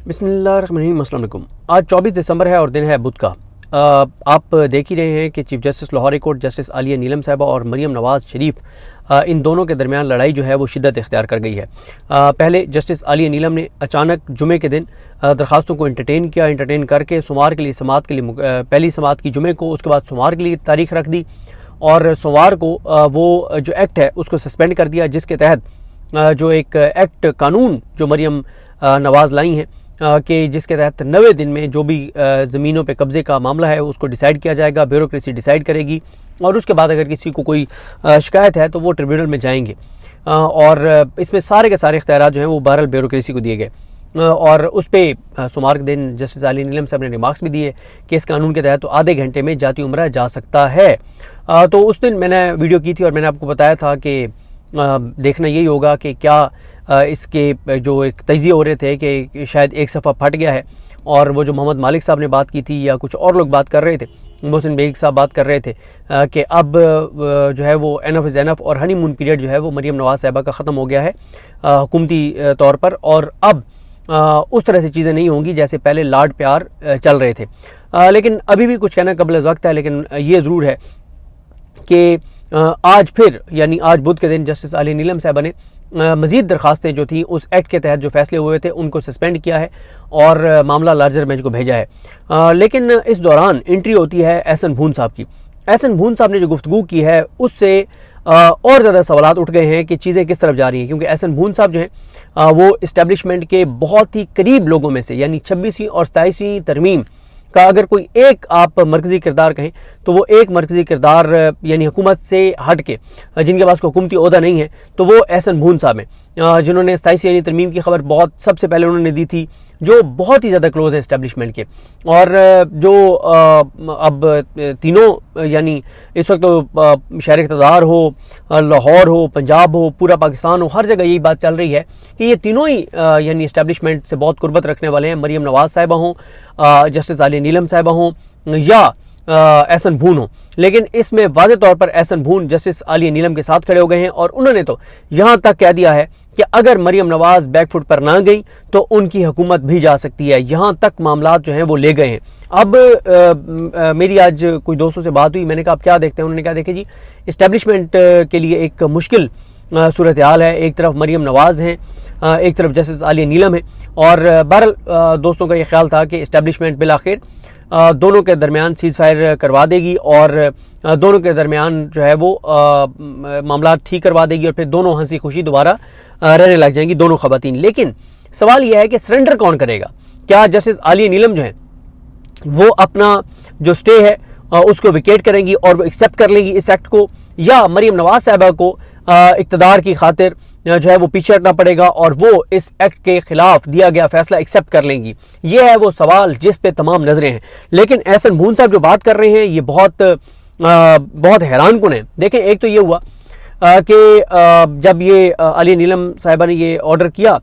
बिस्मिल्लाहिर्रहमानिर्रहीम। अस्सलाम वालेकुम। आज 24 दिसंबर है और दिन है बुध का। आप देख ही रहे हैं कि chief justice Lahore high court justice Aliya Neelam साहिबा और मरियम नवाज़ शरीफ इन दोनों के दरमियान लड़ाई जो है वो शिद्दत इख्तियार कर गई है। पहले जस्टिस आलिया नीलम ने अचानक जुमे के दिन दरखास्तों को एंटरटेन करके सोमवार के लिए समाअत के लिए पहली समाअत की जुमे को, उसके बाद सोमवार के लिए तारीख रख दी और सोमवार को वो जो एक्ट है उसको सस्पेंड कर दिया, जिसके तहत जो एक एक्ट कानून जो मरियम नवाज़ लाई हैं कि जिसके तहत 90 दिन में जो भी ज़मीनों पे कब्ज़े का मामला है उसको डिसाइड किया जाएगा, ब्यूरोक्रेसी डिसाइड करेगी और उसके बाद अगर किसी को कोई शिकायत है तो वो ट्रिब्यूनल में जाएंगे और इसमें सारे के सारे इख्तियारात जो हैं वो बहरहाल ब्यूरोक्रेसी को दिए गए। और उस पर सोमवार के दिन जस्टिस आलिया नीलम साहब ने रिमार्क्स भी दिए कि इस कानून के तहत तो आधे घंटे में जाती उम्रा जा सकता है। तो उस दिन मैंने वीडियो की थी और मैंने आपको बताया था कि देखना यही होगा कि क्या इसके जो एक तजिए हो रहे थे कि शायद एक सफ़ा फट गया है और वो जो मोहम्मद मालिक साहब ने बात की थी या कुछ और लोग बात कर रहे थे, मोहसिन बेग साहब बात कर रहे थे कि अब जो है वो एनफ इज़ एनफ और हनीमून पीरियड जो है वो मरियम नवाज़ साहिबा का ख़त्म हो गया है हुकूमती तौर पर और अब उस तरह से चीज़ें नहीं होंगी जैसे पहले लाड प्यार चल रहे थे। लेकिन अभी भी कुछ कहना कबल वक्त है, लेकिन ये ज़रूर है कि आज फिर यानी आज बुध के दिन जस्टिस आलिया नीलम साहिबा ने मज़ीद दरखास्तें जो थी उस एक्ट के तहत जो फैसले हुए थे उनको सस्पेंड किया है और मामला लार्जर बेंच को भेजा है। लेकिन इस दौरान एंट्री होती है एहसन भून साहब की। एहसन भून साहब ने जो गुफ्तगू की है उससे और ज़्यादा सवालात उठ गए हैं कि चीज़ें किस तरफ जा रही हैं, क्योंकि एहसन भून साहब जो हैं वो इस्टेब्लिशमेंट के बहुत ही करीब लोगों में से यानी 26वीं और 27वीं तरमीम का अगर कोई एक आप मरकज़ी किरदार कहें तो वो एक मरकज़ी किरदार यानी हुकूमत से हट के जिनके पास कोई हुकूमती ओहदा नहीं है तो वो एहसन भून साहब हैं, जिन्होंने 27 यानी तरमीम की खबर बहुत सबसे पहले उन्होंने दी थी, जो बहुत ही ज़्यादा क्लोज है इस्टेब्लिशमेंट के। और जो अब तीनों यानी इस वक्त तो शहर इक़्तिदार हो, लाहौर हो, पंजाब हो, पूरा पाकिस्तान हो, हर जगह यही बात चल रही है कि ये तीनों ही यानी इस्टेब्लिशमेंट से बहुत कुर्बत रखने वाले हैं, मरियम नवाज़ साहिबा हों, जस्टिस आलिया नीलम साहिबा हों या एहसन भून हो। लेकिन इसमें वाज़े तौर पर एहसन भून जस्टिस आलिया नीलम के साथ खड़े हो गए हैं और उन्होंने तो यहाँ तक कह दिया है कि अगर मरियम नवाज़ बैकफुट पर ना गई तो उनकी हुकूमत भी जा सकती है। यहाँ तक मामलात जो हैं वो ले गए हैं। अब मेरी आज कुछ दोस्तों से बात हुई, मैंने कहा आप क्या देखते हैं, उन्होंने कहा देखे जी इस्टेब्लिशमेंट के लिए एक मुश्किल सूरत हाल है, एक तरफ मरियम नवाज़ हैं, एक तरफ जस्टिस आलिया नीलम है और बहरहाल दोस्तों का ये ख्याल था कि इस्टेब्लिशमेंट बिलाखिर दोनों के दरमियान सीज़ फायर करवा देगी और दोनों के दरमियान जो है वो मामला ठीक करवा देगी और फिर दोनों हंसी खुशी दोबारा रहने लग जाएंगी दोनों ख़वातीन। लेकिन सवाल यह है कि सरेंडर कौन करेगा? क्या जस्टिस आलिया नीलम जो है वो अपना जो स्टे है उसको विकेट करेंगी और वो एक्सेप्ट कर लेंगी इस एक्ट को, या मरियम नवाज़ साहिबा को इक़्तिदार की खातिर जो है वो पीछे हटना पड़ेगा और वो इस एक्ट के खिलाफ दिया गया फैसला एक्सेप्ट कर लेंगी? ये है वो सवाल जिस पे तमाम नजरें हैं। लेकिन एहसन भून साहब जो बात कर रहे हैं ये बहुत हैरान कुन है। देखें, एक तो ये हुआ कि जब ये आलिया नीलम साहिबा ने ये ऑर्डर किया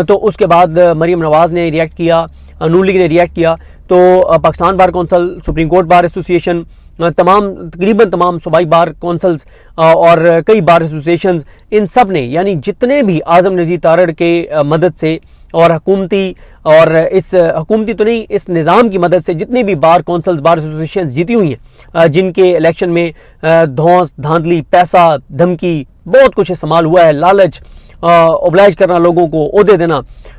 तो उसके बाद मरियम नवाज़ ने रिएक्ट किया, नून लीग ने रिएक्ट किया, तो Pakistan bar council, supreme court bar association, तकरीबन तमाम सूबाई बार कौंसल्स और कई बार एसोसिएशंस, इन सब ने यानी जितने भी आज़म नज़ीर तारड़ के मदद से और हुकूमती और इस हुकूमती तो नहीं इस निज़ाम की मदद से जितनी भी बार कौंसल्स बार एसोसिएशन जीती हुई हैं, जिनके इलेक्शन में धौंस धांधली, पैसा, धमकी, बहुत कुछ इस्तेमाल हुआ है, लालच, ओब्लाइज करना, लोगों को ओहदे देना,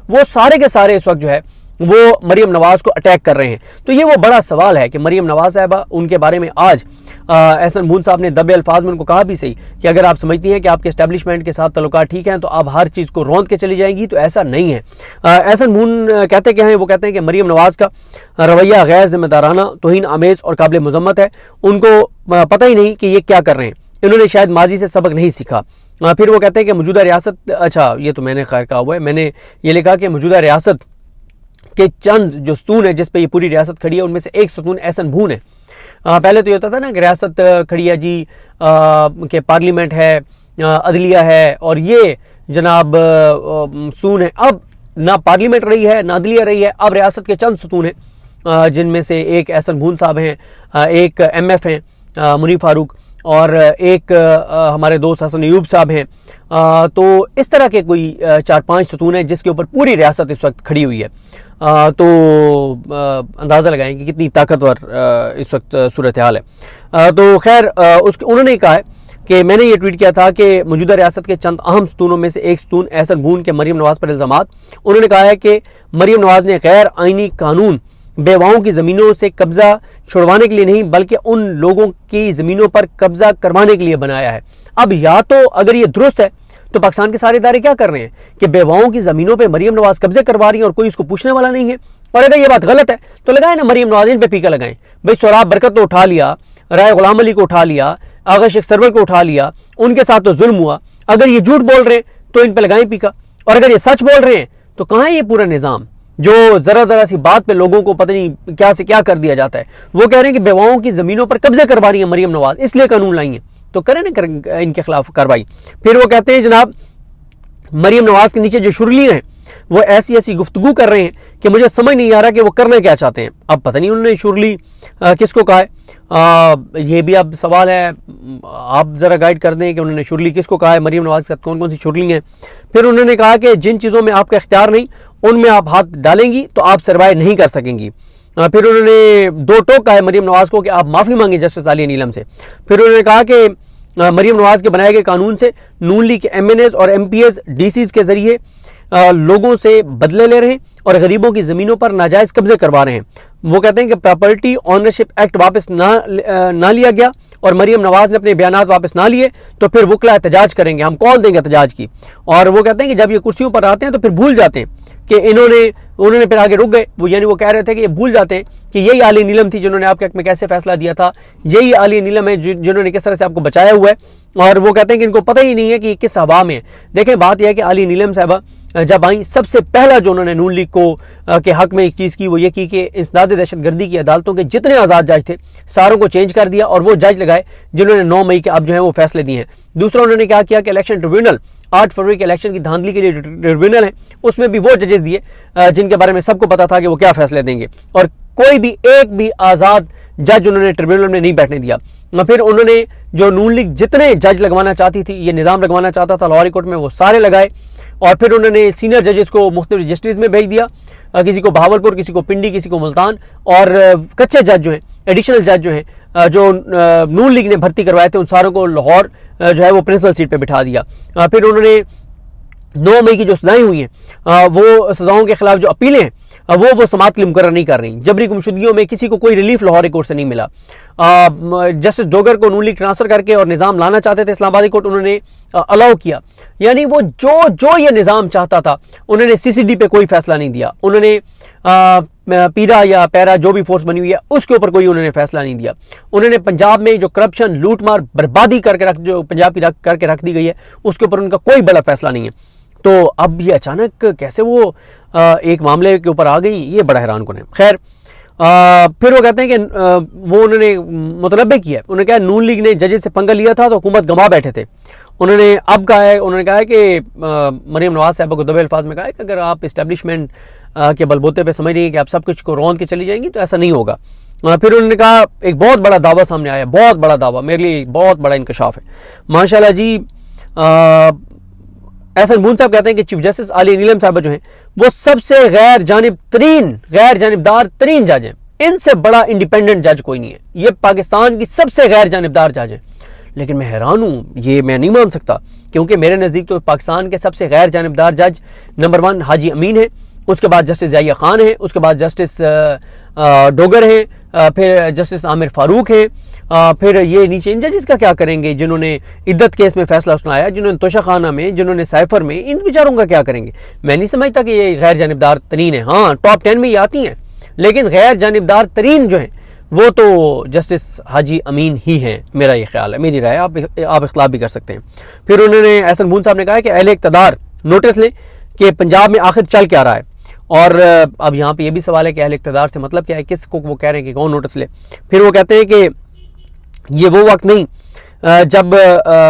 वो सारे के सारे इस वक्त जो है वो मरियम नवाज़ को अटैक कर रहे हैं। तो ये वो बड़ा सवाल है कि मरियम नवाज़ साहिबा, उनके बारे में आज एहसन भून साहब ने दबे अल्फाज में उनको कहा भी सही कि अगर आप समझती हैं कि आपके एस्टेब्लिशमेंट के साथ तल्लुकात ठीक हैं तो आप हर चीज़ को रौंद के चली जाएंगी, तो ऐसा नहीं है। एहसन भून कहते क्या हैं? वो कहते हैं कि मरियम नवाज़ का रवैया गैर जिम्मेदाराना, तौहीन आमेज़ और काबिल मज़म्मत है। उनको पता ही नहीं कि ये क्या कर रहे हैं, इन्होंने शायद माजी से सबक नहीं सीखा। फिर वो कहते हैं कि मौजूदा रियासत, अच्छा ये तो मैंने खैर कहा हुआ है, मैंने ये लिखा कि मौजूदा रियासत के चंद जो सतून है जिस पे ये पूरी रियासत खड़ी है उनमें से एक सतून एहसन भून है। पहले तो ये होता था ना कि रियासत खड़ी है जी के पार्लियामेंट है, अदलिया है और ये जनाब सतून है। अब ना पार्लियामेंट रही है ना अदलिया रही है, अब रियासत के चंद सतून हैं जिनमें से एक एहसन भून साहब हैं, एक MF हैं मुनीफ फारूक, और एक हमारे दोस्त हसन अयूब साहब हैं। तो इस तरह के कोई 4-5 सतून हैं जिसके ऊपर पूरी रियासत इस वक्त खड़ी हुई है। तो अंदाज़ा लगाएं कि कितनी ताकतवर इस वक्त सूरत हाल है। तो खैर उन्होंने कहा है कि मैंने ये ट्वीट किया था कि मौजूदा रियासत के चंद अहम सतूनों में से एक सतून एहसन बून के मरीम नवाज़ पर इल्ज़ामात। उन्होंने कहा है कि मरीम नवाज़ ने गैर आइनी कानून बेवाओं की ज़मीनों से कब्ज़ा छुड़वाने के लिए नहीं बल्कि उन लोगों की ज़मीनों पर कब्ज़ा करवाने के लिए बनाया है। अब या तो अगर ये दुरुस्त है तो पाकिस्तान के सारे इदारे क्या कर रहे हैं कि बेवाओं की ज़मीनों पर मरीम नवाज़ कब्जे करवा रही है और कोई इसको पूछने वाला नहीं है। और अगर ये बात गलत है तो लगाए ना मरीम नवाज़ पे पीका लगाएं। भाई सोहराब बरकत को उठा लिया, राय गुलाम अली को उठा लिया, आगा शेख सरवर को उठा लिया, उनके साथ तो जुल्म हुआ। अगर ये झूठ बोल रहे हैं तो इन पे लगाएं पीका, और अगर ये सच बोल रहे हैं तो कहाँ है ये पूरा निज़ाम जो जरा जरा सी बात पे लोगों को पता नहीं क्या से क्या कर दिया जाता है। वो कह रहे हैं कि बेवाओं की ज़मीनों पर कब्जे करवा रही है मरीम नवाज़, इसलिए कानून लाई है, तो करें ना इनके खिलाफ कार्रवाई। फिर वो कहते हैं जनाब मरीम नवाज़ के नीचे जो शुरलियाँ हैं वो ऐसी ऐसी गुफ्तगू कर रहे हैं कि मुझे समझ नहीं आ रहा कि वो करना क्या चाहते हैं। अब पता नहीं उन्होंने शुरली किसको कहा है, ये भी अब सवाल है, आप ज़रा गाइड कर दें कि उन्होंने शुरली किसको कहा है, मरीम नवाज़ के साथ कौन कौन सी शुरली हैं। फिर उन्होंने कहा कि जिन चीज़ों में आपका इख्तियार नहीं उनमें आप हाथ डालेंगी तो आप सर्वाइव नहीं कर सकेंगी। फिर उन्होंने दो टोक कहा है मरीम नवाज़ को कि आप माफ़ी मांगें जस्टिस आलिया नीलम से। फिर उन्होंने कहा कि मरीम नवाज़ के बनाए गए कानून से नून लीग के MNAs और MPs DCs के ज़रिए लोगों से बदले ले रहे हैं और गरीबों की ज़मीनों पर नाजायज़ कब्जे करवा रहे हैं। वो कहते हैं कि प्रॉपर्टी ऑनरशिप एक्ट वापस ना लिया गया और मरीम नवाज़ ने अपने बयानात वापस ना लिए तो फिर वकला एहतजाज करेंगे, हम कॉल देंगे एहतजाज की। और वो कहते हैं कि जब ये कुर्सियों पर आते हैं तो फिर भूल जाते हैं कि उन्होंने फिर आगे रुक गए। वो यानी वो कह रहे थे कि ये भूल जाते हैं कि यही आलिया नीलम थी जिन्होंने आपके हक में कैसे फैसला दिया था, यही आलिया नीलम है जिन्होंने किस तरह से आपको बचाया हुआ है। और वो कहते हैं कि इनको पता ही नहीं है कि किस हवा में है। देखें बात यह है कि आलिया नीलम साहबा जब आई सबसे पहला जो उन्होंने नून लीग को के हक में एक चीज़ की वो ये की कि इंसदाद दहशतगर्दी की अदालतों के जितने आज़ाद जज थे सारों को चेंज कर दिया और वो जज लगाए जिन्होंने 9 मई के अब जो है वो फैसले दिए हैं। दूसरा उन्होंने क्या किया कि इलेक्शन ट्रिब्यूनल 8 फरवरी के इलेक्शन की धांधली के लिए ट्रिब्यूनल है उसमें भी वो जजेस दिए जिनके बारे में सबको पता था कि वो क्या फैसले देंगे, और कोई भी एक भी आज़ाद जज उन्होंने ट्रिब्यूनल में नहीं बैठने दिया। फिर उन्होंने जो नून लीग जितने जज लगवाना चाहती थी, ये निज़ाम लगवाना चाहता था लाहौर कोर्ट में, वो सारे लगाए। और फिर उन्होंने सीनियर जजेस को मुख्तलिफ रजिस्ट्रीज में भेज दिया, किसी को बहावलपुर, किसी को पिंडी, किसी को मुल्तान, और कच्चे जज जो हैं, एडिशनल जज जो हैं जो नून लीग ने भर्ती करवाए थे उन सारों को लाहौर जो है वो प्रिंसिपल सीट पे बिठा दिया। फिर उन्होंने 9 मई की जो सजाएं हुई हैं वो सजाओं के खिलाफ जो अपीलें हैं वो समाअत के लिए मुकर्रर नहीं कर रही। जबरी गुमशुदगियों में किसी को कोई रिलीफ लाहौर कोर्ट से नहीं मिला। जस्टिस डोगर को नून लीग ट्रांसफ़र करके और निज़ाम लाना चाहते थे इस्लामाबादी कोर्ट, उन्होंने अलाउ किया। यानी वो जो ये निज़ाम चाहता था उन्होंने CCD पे कोई फैसला नहीं दिया, उन्होंने पीरा या पैरा जो भी फोर्स बनी हुई है उसके ऊपर कोई उन्होंने फैसला नहीं दिया। उन्होंने पंजाब में जो करप्शन, लूटमार, बर्बादी जो पंजाब की करके रख दी गई है उसके ऊपर उनका कोई बड़ा फैसला नहीं है। तो अब ये अचानक कैसे वो एक मामले के ऊपर आ गई, ये बड़ा हैरान कुन है। खैर फिर वो कहते हैं कि वो उन्होंने मुतनब्बे किया है, उन्होंने कहा नून लीग ने जजेस से पंगा लिया था तो हुकूमत गंवा बैठे थे। उन्होंने अब कहा है, उन्होंने कहा है कि मरीम नवाज़ साहबा को दबे अल्फाज में कहा है कि अगर आप इस्टेब्लिशमेंट के बलबूते पे समझ रही हैं कि आप सब कुछ को रौंद के चली जाएंगी तो ऐसा नहीं होगा। फिर उन्होंने कहा एक बहुत बड़ा दावा सामने आया, बहुत बड़ा दावा, मेरे लिए बहुत बड़ा इंकशाफ है माशाल्लाह जी। एहसन बून साहब कहते हैं कि चीफ जस्टिस आलिया नीलम साहब जो हैं वो सबसे गैर जानिबदार तरीन जज हैं, इनसे बड़ा इंडिपेंडेंट जज कोई नहीं है, ये पाकिस्तान की सबसे गैर जानिबदार जज है। लेकिन मैं हैरान हूँ, ये मैं नहीं मान सकता, क्योंकि मेरे नज़दीक तो पाकिस्तान के सबसे गैर जानिबदार जज नंबर 1 हाजी अमीन है, उसके बाद जस्टिस ज़ाहिया खान है, उसके बाद जस्टिस डोगर है, फिर जस्टिस आमिर फारूक है, फिर ये नीचे इन जजेस का क्या करेंगे जिन्होंने इद्दत केस में फैसला सुनाया, जिन्होंने तोशाखाना में, जिन्होंने साइफर में, इन बेचारों का क्या करेंगे। मैं नहीं समझता कि ये गैर जानिबदार तरीन है। हाँ, टॉप 10 में ये आती हैं, लेकिन गैर जानिबदार तरीन जो हैं वो तो जस्टिस हाजी अमीन ही हैं, मेरा ये ख्याल है, मेरी राय, आप इख्तिलाफ भी कर सकते हैं। फिर उन्होंने एहसन बून साहब ने कहा कि अहले इक़्तिदार नोटिस लें कि पंजाब में आखिर चल क्या रहा है। और अब यहाँ पे ये भी सवाल है कि अहले इक़्तिदार से मतलब क्या है, किसको वो कह रहे हैं कि कौन नोटिस ले। फिर वो कहते हैं कि ये वो वक्त नहीं जब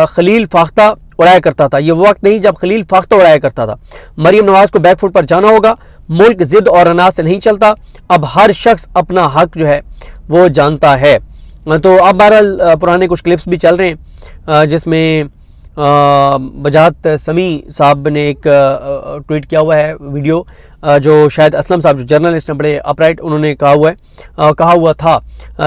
खलील फाख्ता उड़ाया करता था, ये वो वक्त नहीं जब खलील फाख्ता उड़ाया करता था। मरीम नवाज़ को बैकफुट पर जाना होगा, मुल्क ज़िद और अनाज से नहीं चलता, अब हर शख्स अपना हक जो है वो जानता है। तो अब बहरहाल पुराने कुछ क्लिप्स भी चल रहे हैं जिसमें बजात समी साहब ने एक ट्वीट किया हुआ है वीडियो, जो शायद असलम साहब जो जर्नलिस्ट हैं बड़े अपराइट, उन्होंने कहा हुआ था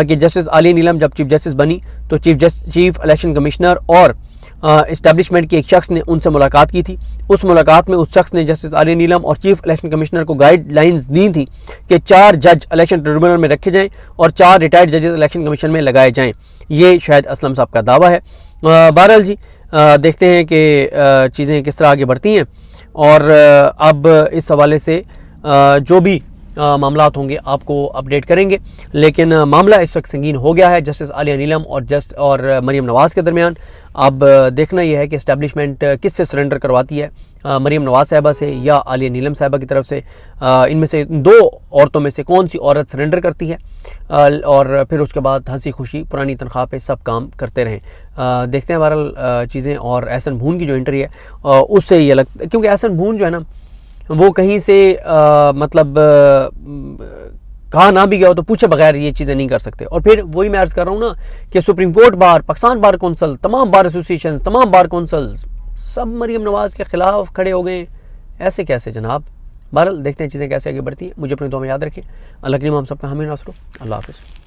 कि जस्टिस आलिया नीलम जब चीफ जस्टिस बनी तो चीफ इलेक्शन कमिश्नर और इस्टेब्लिशमेंट के एक शख्स ने उनसे मुलाकात की थी। उस मुलाकात में उस शख्स ने जस्टिस आलिया नीलम और चीफ इलेक्शन कमिश्नर को गाइडलाइंस दी थी कि 4 जज इलेक्शन ट्रिब्यूनल में रखे जाएं और 4 रिटायर्ड जजेस इलेक्शन कमीशन में लगाए जाएं। ये शायद असलम साहब का दावा है। बहरहाल जी देखते हैं कि चीज़ें किस तरह आगे बढ़ती हैं और अब इस हवाले से जो भी मामलात होंगे आपको अपडेट करेंगे। लेकिन मामला इस वक्त संगीन हो गया है जस्टिस आलिया नीलम और मरीम नवाज़ के दरमियान। अब देखना यह है कि इस्टेब्लिशमेंट किससे सरेंडर करवाती है, मरीम नवाज़ साहिबा से या आलिया नीलम साहिबा की तरफ से। इनमें से 2 औरतों में से कौन सी औरत सरेंडर करती है और फिर उसके बाद हंसी खुशी पुरानी तनख्वाह पे सब काम करते रहें। देखते हैं बहरहाल चीज़ें। और एहसन भून की जो एंट्री है उससे ये लगता है, क्योंकि एहसन भून जो है ना वो कहीं से मतलब कहा ना भी गया हो तो पूछे बगैर ये चीज़ें नहीं कर सकते। और फिर वही मैं अर्ज़ कर रहा हूँ ना कि सुप्रीम कोर्ट बार, पाकिस्तान बार कौंसल, तमाम बार एसोसिएशन, तमाम बार कौंसल सब मरीम नवाज़ के ख़िलाफ़ खड़े हो गए। ऐसे कैसे जनाब? बहरहाल देखते हैं चीज़ें कैसे आगे बढ़ती हैं। मुझे अपनी दुआ में याद रखें। अल्लाह करीम हम सबका हामी नासर हो। अल्लाह हाफ़िज़।